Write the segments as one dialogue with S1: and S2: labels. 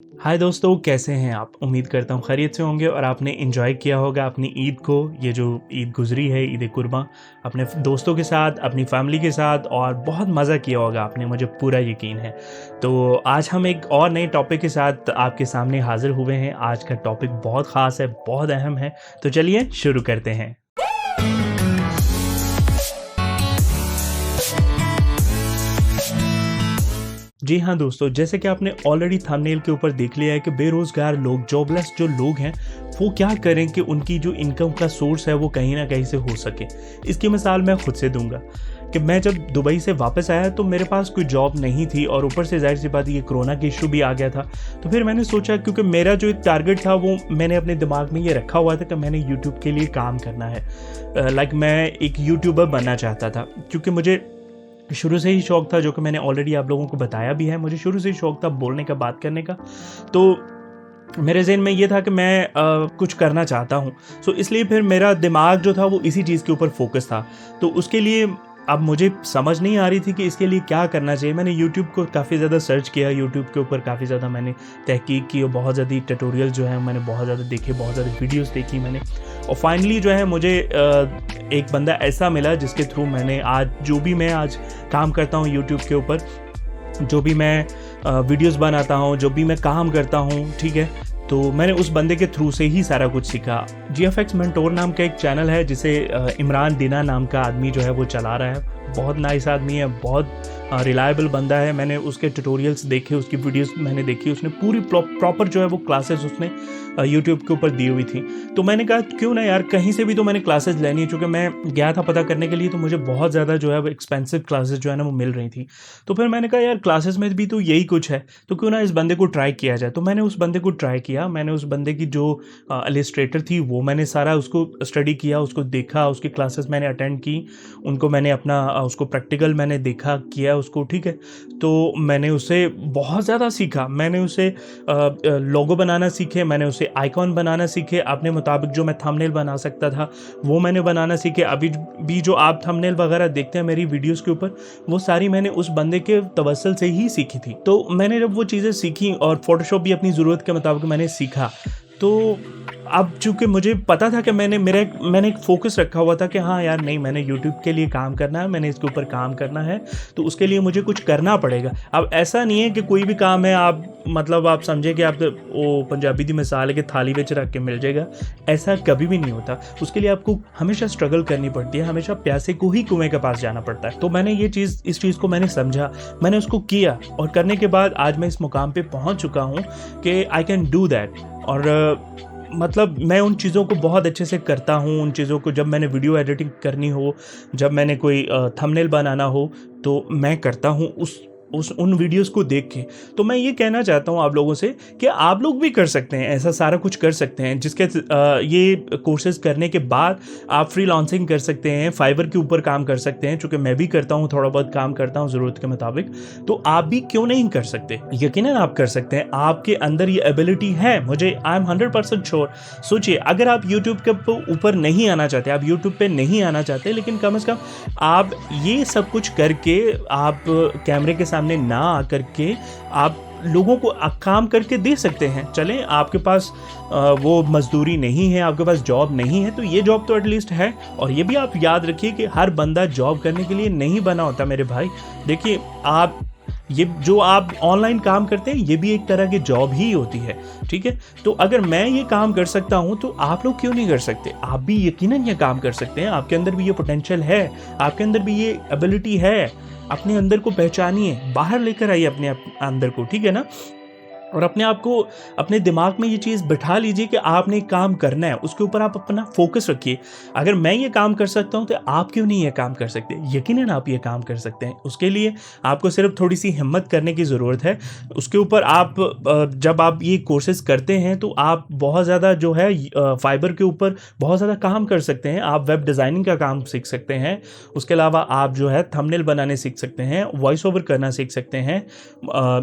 S1: हाय दोस्तों, कैसे हैं आप? उम्मीद करता हूँ खैरियत से होंगे और आपने एंजॉय किया होगा अपनी ईद को। ये जो ईद गुजरी है, ईद कुर्बान, अपने दोस्तों के साथ, अपनी फैमिली के साथ, और बहुत मज़ा किया होगा आपने, मुझे पूरा यकीन है। तो आज हम एक और नए टॉपिक के साथ आपके सामने हाजिर हुए हैं। आज का टॉपिक बहुत ख़ास है, बहुत अहम है। तो चलिए शुरू करते हैं। जी हाँ दोस्तों, जैसे कि आपने ऑलरेडी थंबनेल के ऊपर देख लिया है कि बेरोज़गार लोग, जॉबलेस जो लोग हैं, वो क्या करें कि उनकी जो इनकम का सोर्स है वो कहीं न कहीं से हो सके। इसकी मिसाल मैं खुद से दूँगा कि मैं जब दुबई से वापस आया तो मेरे पास कोई जॉब नहीं थी, और ऊपर से ज़ाहिर-सी बात है ये कोरोना का इश्यू भी आ गया था। तो फिर मैंने सोचा, क्योंकि मेरा जो एक टारगेट था वो मैंने अपने दिमाग में ये रखा हुआ था कि मैंने यूट्यूब के लिए काम करना है। लाइक मैं एक यूट्यूबर बनना चाहता था, क्योंकि मुझे शुरू से ही शौक था, जो कि मैंने ऑलरेडी आप लोगों को बताया भी है। मुझे शुरू से ही शौक था बोलने का, बात करने का। तो मेरे ज़हन में ये था कि मैं कुछ करना चाहता हूँ। सो इसलिए फिर मेरा दिमाग जो था वो इसी चीज़ के ऊपर फोकस था। तो उसके लिए अब मुझे समझ नहीं आ रही थी कि इसके लिए क्या करना चाहिए। मैंने यूट्यूब को काफ़ी ज़्यादा सर्च किया, यूट्यूब के ऊपर काफ़ी ज़्यादा मैंने तहकीक की, और बहुत ज़्यादा ट्यूटोरियल जो है मैंने बहुत ज़्यादा देखे, बहुत ज़्यादा वीडियोस देखी मैंने। और फाइनली जो है मुझे एक बंदा ऐसा मिला जिसके थ्रू मैंने आज जो भी मैं आज काम करता हूँ यूट्यूब के ऊपर, जो भी मैं वीडियोस बनाता हूँ, जो भी मैं काम करता हूँ, ठीक है, तो मैंने उस बंदे के थ्रू से ही सारा कुछ सीखा। GFX मेंटोर नाम का एक चैनल है जिसे इमरान दीना नाम का आदमी जो है वो चला रहा है। बहुत नाइस आदमी है, बहुत रिलायबल बंदा है। मैंने उसके ट्यूटोरियल्स देखे, उसकी वीडियोस मैंने देखी। उसने पूरी प्रॉपर जो है वो क्लासेस उसने यूट्यूब के ऊपर दी हुई थी। तो मैंने कहा क्यों ना यार, कहीं से भी तो मैंने क्लासेस लेनी है, क्योंकि मैं गया था पता करने के लिए, तो मुझे बहुत ज़्यादा जो है वो एक्सपेंसिव क्लासेस जो है ना वो मिल रही थी। तो फिर मैंने कहा यार, क्लासेस में भी तो यही कुछ है, तो क्यों ना इस बंदे को ट्राई किया जाए। तो मैंने उस बंदे को ट्राई किया। मैंने उस बंदे की जो इलस्ट्रेटर थी वो मैंने सारा उसको स्टडी किया, उसको देखा, उसकी क्लासेस मैंने अटेंड की, उनको मैंने अपना उसको प्रैक्टिकल मैंने देखा किया उसको, ठीक है। तो मैंने उसे बहुत ज़्यादा सीखा। मैंने उसे लोगो बनाना सीखे, मैंने उसे आइकॉन बनाना सीखे, अपने मुताबिक जो मैं थंबनेल बना सकता था वो मैंने बनाना सीखे। अभी भी जो आप थंबनेल वगैरह देखते हैं मेरी वीडियोस के ऊपर, वो सारी मैंने उस बंदे के तवसल से ही सीखी थी। तो मैंने जब वो चीज़ें सीखी, और फोटोशॉप भी अपनी ज़रूरत के मुताबिक मैंने सीखा, तो अब चूँकि मुझे पता था कि मैंने एक फ़ोकस रखा हुआ था कि हाँ यार, नहीं, मैंने यूट्यूब के लिए काम करना है, मैंने इसके ऊपर काम करना है, तो उसके लिए मुझे कुछ करना पड़ेगा। अब ऐसा नहीं है कि कोई भी काम है आप मतलब आप समझे कि आप वो पंजाबी दी मिसाल है कि थाली विच रख के मिल जाएगा, ऐसा कभी भी नहीं होता। उसके लिए आपको हमेशा स्ट्रगल करनी पड़ती है, हमेशा प्यासे को ही कुएँ के पास जाना पड़ता है। तो मैंने इस चीज़ को मैंने समझा, मैंने उसको किया, और करने के बाद आज मैं इस मुकाम पे पहुँच चुका हूँ कि आई कैन डू दैट। और मतलब मैं उन चीज़ों को बहुत अच्छे से करता हूँ। उन चीज़ों को जब मैंने वीडियो एडिटिंग करनी हो, जब मैंने कोई थंबनेल बनाना हो, तो मैं करता हूँ उन वीडियोस को देख के। तो मैं ये कहना चाहता हूँ आप लोगों से कि आप लोग भी कर सकते हैं, ऐसा सारा कुछ कर सकते हैं, जिसके ये कोर्सेज करने के बाद आप फ्रीलांसिंग कर सकते हैं, फाइवर के ऊपर काम कर सकते हैं, चूँकि मैं भी करता हूँ, थोड़ा बहुत काम करता हूँ ज़रूरत के मुताबिक। तो आप भी क्यों नहीं कर सकते? यकीनन आप कर सकते हैं, आपके अंदर ये एबिलिटी है, मुझे आई एम 100% श्योर। सोचिए, अगर आप यूट्यूब के ऊपर नहीं आना चाहते, आप यूट्यूब पे नहीं आना चाहते, लेकिन कम से कम आप ये सब कुछ करके, आप कैमरे के सामने ना आकर के आप लोगों को काम करके दे सकते हैं। चलें, आपके पास वो मजदूरी नहीं है, आपके पास जॉब नहीं है, तो ये जॉब तो एटलीस्ट है। और ये भी आप याद रखिए कि हर बंदा जॉब करने के लिए नहीं बना होता मेरे भाई। देखिए, आप ये जो आप ऑनलाइन काम करते हैं, ये भी एक तरह की जॉब ही होती है, ठीक है। तो अगर मैं ये काम कर सकता हूँ, तो आप लोग क्यों नहीं कर सकते? आप भी यकीनन ये काम कर सकते हैं। आपके अंदर भी ये पोटेंशियल है, आपके अंदर भी ये एबिलिटी है। अपने अंदर को पहचानिए, बाहर लेकर आइए अपने अंदर को, ठीक है ना। और अपने आप को, अपने दिमाग में ये चीज़ बिठा लीजिए कि आपने एक काम करना है, उसके ऊपर आप अपना फोकस रखिए। अगर मैं ये काम कर सकता हूँ, तो आप क्यों नहीं ये काम कर सकते? यकीनन आप ये काम कर सकते हैं। उसके लिए आपको सिर्फ थोड़ी सी हिम्मत करने की ज़रूरत है। उसके ऊपर आप जब आप ये कोर्सेज करते हैं, तो आप बहुत ज़्यादा जो है फाइबर के ऊपर बहुत ज़्यादा काम कर सकते हैं। आप वेब डिज़ाइनिंग का काम सीख सकते हैं। उसके अलावा आप जो है थंबनेल बनाने सीख सकते हैं, वॉइस ओवर करना सीख सकते हैं,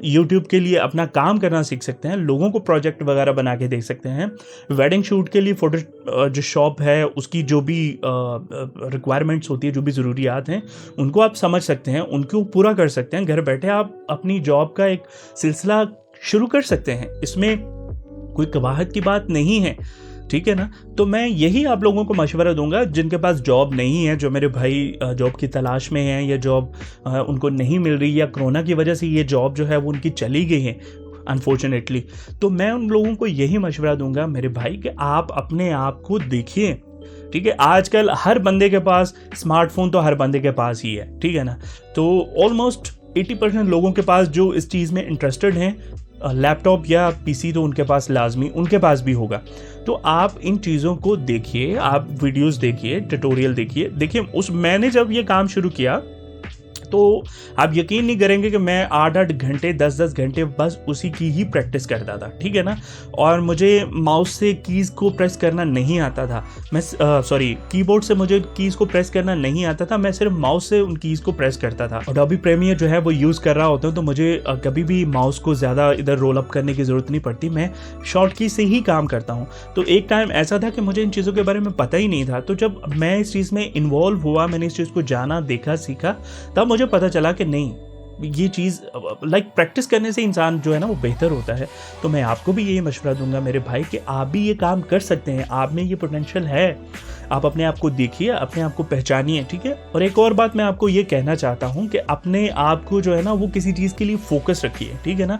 S1: यूट्यूब के लिए अपना काम करना सीख सकते हैं, लोगों को प्रोजेक्ट वगैरह बना के देख सकते हैं, वेडिंग शूट के लिए फोटो जो शॉप है उसकी जो भी रिक्वायरमेंट्स होती है, जो भी ज़रूरियात हैं, उनको आप समझ सकते हैं, उनको पूरा कर सकते हैं। घर बैठे आप अपनी जॉब का एक सिलसिला शुरू कर सकते हैं, इसमें कोई कबाहत की बात नहीं है, ठीक है ना। तो मैं यही आप लोगों को मशवरा दूंगा जिनके पास जॉब नहीं है, जो मेरे भाई जॉब की तलाश में हैं या जॉब उनको नहीं मिल रही या कोरोना की वजह से ये जॉब जो है वो उनकी चली गई है अनफॉर्चुनेटली। तो मैं उन लोगों को यही मशवरा दूंगा मेरे भाई कि आप अपने आप को देखिए, ठीक है। आजकल हर बंदे के पास स्मार्टफोन तो हर बंदे के पास ही है, ठीक है ना। तो ऑलमोस्ट 80% लोगों के पास जो इस चीज़ में इंटरेस्टेड हैं, लैपटॉप या पीसी तो उनके पास लाजमी उनके पास भी होगा। तो आप इन चीज़ों को देखिए, आप वीडियोस देखिए, ट्यूटोरियल देखिए उस मैंने जब ये काम शुरू किया तो आप यकीन नहीं करेंगे कि मैं 8-8 घंटे 10-10 घंटे बस उसी की ही प्रैक्टिस करता था, ठीक है ना। और मुझे माउस से कीज़ को प्रेस करना नहीं आता था, मैं कीबोर्ड से मुझे कीज़ को प्रेस करना नहीं आता था, मैं सिर्फ माउस से उन कीज़ को प्रेस करता था। अडोबी प्रीमियर जो है वो यूज़ कर रहा होता हूँ तो मुझे कभी भी माउस को ज़्यादा इधर रोल अप करने की ज़रूरत नहीं पड़ती, मैं शॉर्ट की से ही काम करता हूँ। तो एक टाइम ऐसा था कि मुझे इन चीज़ों के बारे में पता ही नहीं था, तो जब मैं इस चीज़ में इन्वॉल्व हुआ, मैंने इस चीज़ को जाना, देखा, सीखा, तब मुझे पता चला कि नहीं, ये चीज़ प्रैक्टिस करने से इंसान जो है ना वो बेहतर होता है। तो मैं आपको भी यही मशवरा दूंगा मेरे भाई कि आप भी ये काम कर सकते हैं, आप में ये पोटेंशियल है, आप अपने आप को देखिए, अपने आप को पहचानिए, ठीक है। और एक और बात मैं आपको ये कहना चाहता हूँ कि अपने आप को जो है ना वो किसी चीज़ के लिए फोकस रखिए, ठीक है ना।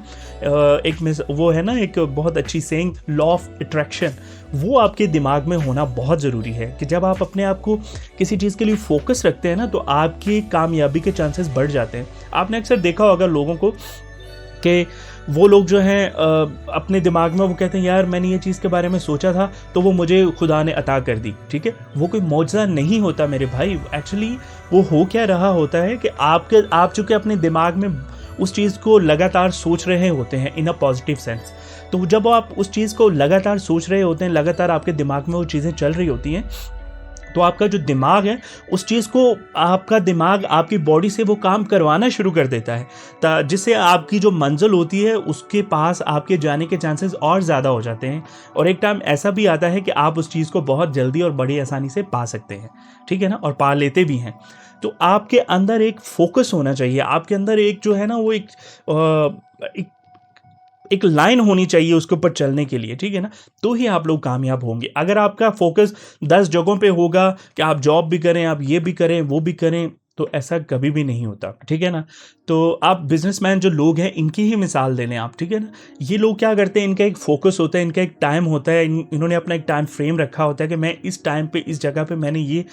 S1: वो है ना एक बहुत अच्छी सेइंग, लॉ ऑफ अट्रैक्शन, वो आपके दिमाग में होना बहुत ज़रूरी है कि जब आप अपने आप को किसी चीज़ के लिए फोकस रखते हैं ना तो आपकी कामयाबी के चांसेस बढ़ जाते हैं। आपने अक्सर देखा होगा लोगों को कि वो लोग जो हैं अपने दिमाग में वो कहते हैं यार मैंने ये चीज़ के बारे में सोचा था तो वो मुझे खुदा ने अता कर दी, ठीक है। वो कोई मौजज़ा नहीं होता मेरे भाई, एक्चुअली वो हो क्या रहा होता है कि आप चूँकि अपने दिमाग में उस चीज़ को लगातार सोच रहे होते हैं इन अ पॉजिटिव सेंस, तो जब आप उस चीज़ को लगातार सोच रहे होते हैं, लगातार आपके दिमाग में वो चीज़ें चल रही होती हैं, तो आपका जो दिमाग है उस चीज़ को, आपका दिमाग आपकी बॉडी से वो काम करवाना शुरू कर देता है, जिससे आपकी जो मंजिल होती है उसके पास आपके जाने के चांसेस और ज़्यादा हो जाते हैं। और एक टाइम ऐसा भी आता है कि आप उस चीज़ को बहुत जल्दी और बड़ी आसानी से पा सकते हैं, ठीक है ना, और पा लेते भी हैं। तो आपके अंदर एक फोकस होना चाहिए, आपके अंदर एक जो है ना वो एक लाइन होनी चाहिए उसके ऊपर चलने के लिए, ठीक है ना। तो ही आप लोग कामयाब होंगे। अगर आपका फोकस 10 जगहों पे होगा कि आप जॉब भी करें, आप ये भी करें, वो भी करें, तो ऐसा कभी भी नहीं होता, ठीक है ना। तो आप बिजनेसमैन जो लोग हैं इनकी ही मिसाल ले लें आप, ठीक है ना। ये लोग क्या करते हैं, इनका एक फोकस होता है, इनका एक टाइम होता है, इन्होंने अपना एक टाइम फ्रेम रखा होता है कि मैं इस टाइम पे, इस जगह पे मैंने ये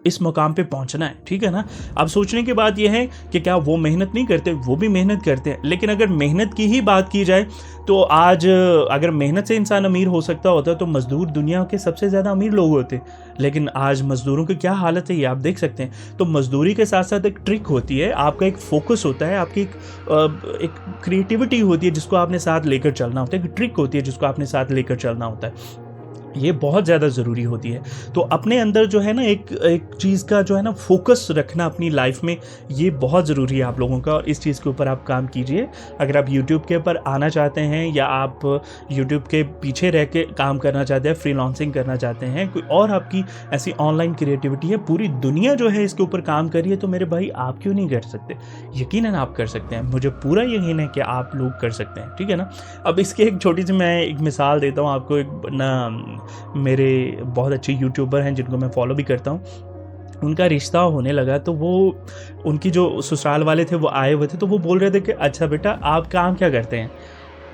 S1: इस मुकाम पे पहुंचना है, ठीक है ना। अब सोचने की बात यह है कि क्या वो मेहनत नहीं करते, वो भी मेहनत करते हैं, लेकिन अगर मेहनत की ही बात की जाए तो आज अगर मेहनत से इंसान अमीर हो सकता होता तो मजदूर दुनिया के सबसे ज़्यादा अमीर लोग होते। लेकिन आज मजदूरों की क्या हालत है ये आप देख सकते हैं। तो मजदूरी के साथ साथ एक ट्रिक होती है, आपका एक फोकस होता है, आपकी एक क्रिएटिविटी होती है जिसको आपने साथ लेकर चलना होता है, एक ट्रिक होती है जिसको आपने साथ लेकर चलना होता है, ये बहुत ज़्यादा ज़रूरी होती है। तो अपने अंदर जो है ना एक चीज़ का जो है ना फोकस रखना अपनी लाइफ में, ये बहुत ज़रूरी है आप लोगों का, और इस चीज़ के ऊपर आप काम कीजिए। अगर आप यूट्यूब के ऊपर आना चाहते हैं या आप यूट्यूब के पीछे रह के काम करना चाहते हैं, फ्रीलांसिंग करना चाहते हैं, कोई और आपकी ऐसी ऑनलाइन क्रिएटिविटी है, पूरी दुनिया जो है इसके ऊपर काम कर रही है, तो मेरे भाई आप क्यों नहीं कर सकते? यकीनन आप कर सकते हैं, मुझे पूरा यकीन है कि आप लोग कर सकते हैं, ठीक है ना। अब इसकी एक छोटी सी मैं एक मिसाल देता हूँ आपको। एक ना मेरे बहुत अच्छे यूट्यूबर हैं जिनको मैं फॉलो भी करता हूँ, उनका रिश्ता होने लगा तो वो, उनकी जो ससुराल वाले थे वो आए हुए थे, तो वो बोल रहे थे कि अच्छा बेटा आप काम क्या करते हैं?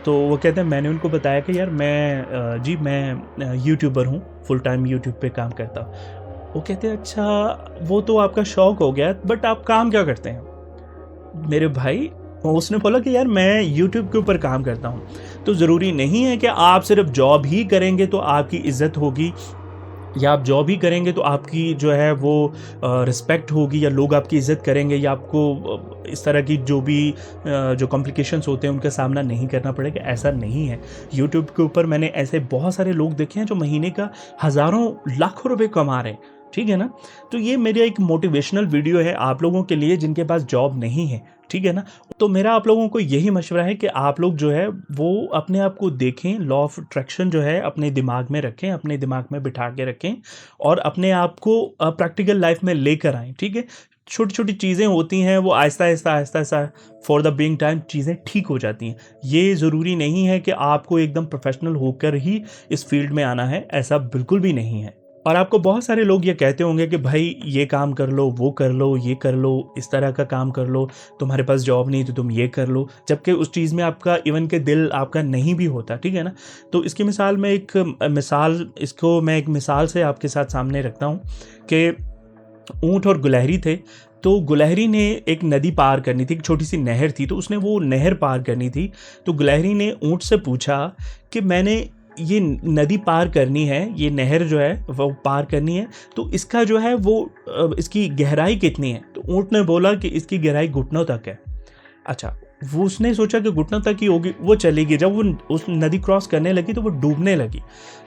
S1: तो वो कहते हैं, मैंने उनको बताया कि यार मैं यूट्यूबर हूँ, फुल टाइम यूट्यूब पे काम करता हूँ। वो कहते हैं अच्छा वो तो आपका शौक हो गया, बट आप काम क्या करते हैं? मेरे भाई उसने बोला कि यार मैं YouTube के ऊपर काम करता हूँ। तो ज़रूरी नहीं है कि आप सिर्फ जॉब ही करेंगे तो आपकी इज़्ज़त होगी, या आप जॉब ही करेंगे तो आपकी जो है वो रिस्पेक्ट होगी, या लोग आपकी इज़्ज़त करेंगे, या आपको इस तरह की जो भी जो कॉम्प्लिकेशंस होते हैं उनका सामना नहीं करना पड़ेगा। ऐसा नहीं है। यूट्यूब के ऊपर मैंने ऐसे बहुत सारे लोग देखे हैं जो महीने का हज़ारों लाखों रुपए कमा रहे हैं, ठीक है ना। तो ये मेरा एक मोटिवेशनल वीडियो है आप लोगों के लिए जिनके पास जॉब नहीं है, ठीक है ना। तो मेरा आप लोगों को यही मशवरा है कि आप लोग जो है वो अपने आप को देखें, लॉ ऑफ अट्रैक्शन जो है अपने दिमाग में रखें, अपने दिमाग में बिठा के रखें, और अपने आप को प्रैक्टिकल लाइफ में लेकर आएँ, ठीक है। छोटी छोटी चीज़ें होती हैं, वो Aahista Aahista Aahista Aahista for the being time चीज़ें ठीक हो जाती हैं। ये ज़रूरी नहीं है कि आपको एकदम प्रोफेशनल होकर ही इस फील्ड में आना है, ऐसा बिल्कुल भी नहीं है। और आपको बहुत सारे लोग ये कहते होंगे कि भाई ये काम कर लो, वो कर लो, ये कर लो, इस तरह का काम कर लो, तुम्हारे पास जॉब नहीं तो तुम ये कर लो, जबकि उस चीज़ में आपका इवन के दिल आपका नहीं भी होता, ठीक है ना। तो इसकी मिसाल मैं एक मिसाल से आपके साथ सामने रखता हूँ कि ऊँट और गुलहरी थे। तो गुलहरी ने एक नदी पार करनी थी, एक छोटी सी नहर थी, तो उसने वो नहर पार करनी थी। तो गुलहरी ने ऊँट से पूछा कि मैंने ये नदी पार करनी है, ये नहर जो है वो पार करनी है, तो इसका जो है वो इसकी गहराई कितनी है। तो ऊँट ने बोला कि इसकी गहराई घुटनों तक है। अच्छा, वो उसने सोचा कि घुटनों तक ही होगी, वो चली गई। जब वो उस नदी क्रॉस करने लगी तो वो डूबने लगी।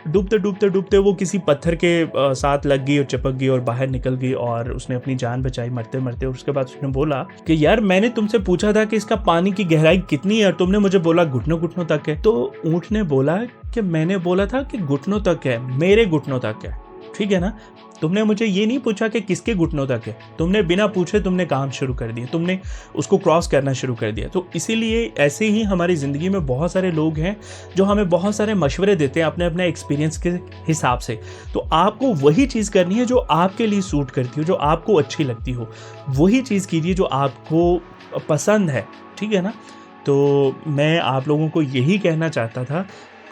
S1: डूबते डूबते डूबते वो किसी पत्थर के साथ लग गई और चिपक गई और बाहर निकल गई और उसने अपनी जान बचाई मरते मरते। और उसके बाद उसने बोला कि यार मैंने तुमसे पूछा था कि इसका पानी की गहराई कितनी है और तुमने मुझे बोला घुटनों घुटनों तक है। तो ऊँट ने बोला कि मैंने बोला था कि घुटनों तक है, मेरे घुटनों तक है, ठीक है ना। तुमने मुझे ये नहीं पूछा कि किसके घुटनों तक है, तुमने बिना पूछे तुमने काम शुरू कर दिया, तुमने उसको क्रॉस करना शुरू कर दिया। तो इसीलिए ऐसे ही हमारी ज़िंदगी में बहुत सारे लोग हैं जो हमें बहुत सारे मशवरे देते हैं अपने अपने एक्सपीरियंस के हिसाब से। तो आपको वही चीज़ करनी है जो आपके लिए सूट करती हो, जो आपको अच्छी लगती हो, वही चीज़ कीजिए जो आपको पसंद है, ठीक है ना। तो मैं आप लोगों को यही कहना चाहता था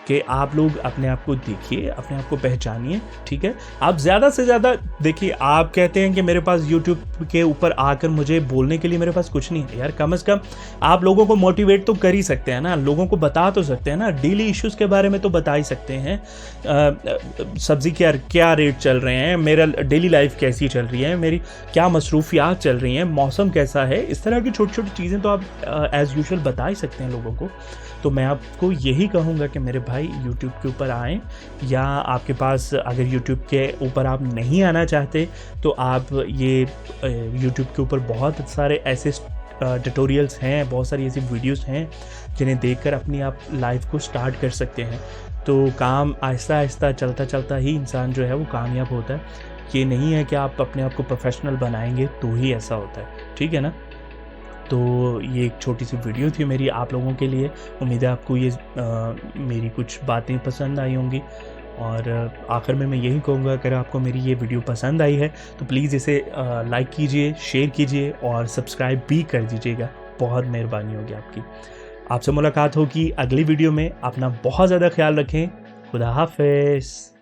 S1: कि आप लोग अपने आप को देखिए, अपने आप को पहचानिए, ठीक है। आप ज़्यादा से ज़्यादा देखिए, आप कहते हैं कि मेरे पास यूट्यूब के ऊपर आकर मुझे बोलने के लिए मेरे पास कुछ नहीं है। यार कम से कम आप लोगों को मोटिवेट तो कर ही सकते हैं ना, लोगों को बता तो सकते हैं ना, डेली इश्यूज़ के बारे में तो बता ही सकते हैं। सब्ज़ी क्या रेट चल रहे हैं, मेरा डेली लाइफ कैसी चल रही है, मेरी क्या मसरूफियात चल रही हैं, मौसम कैसा है, इस तरह की छोटी छोटी चीज़ें तो आप एज़ यूजुअल बता ही सकते हैं लोगों को। तो मैं आपको यही कहूँगा कि मेरे भाई यूट्यूब के ऊपर आएँ, या आपके पास अगर यूट्यूब के ऊपर आप नहीं आना चाहते तो आप ये यूट्यूब के ऊपर बहुत सारे ऐसे ट्यूटोरियल्स हैं, बहुत सारी ऐसी वीडियोस हैं जिन्हें देखकर अपनी आप लाइफ को स्टार्ट कर सकते हैं। तो काम आहिस्ता आहिस्ता चलता चलता ही इंसान जो है वो कामयाब होता है। ये नहीं है कि आप अपने आप को प्रोफेशनल बनाएंगे तो ही ऐसा होता है, ठीक है ना। तो ये एक छोटी सी वीडियो थी मेरी आप लोगों के लिए। उम्मीद है आपको ये मेरी कुछ बातें पसंद आई होंगी। और आखिर में मैं यही कहूँगा, अगर आपको मेरी ये वीडियो पसंद आई है तो प्लीज़ इसे लाइक कीजिए, शेयर कीजिए और सब्सक्राइब भी कर दीजिएगा। बहुत मेहरबानी होगी आपकी। आपसे मुलाकात होगी अगली वीडियो में। अपना बहुत ज़्यादा ख्याल रखें। खुदा हाफ़िज़।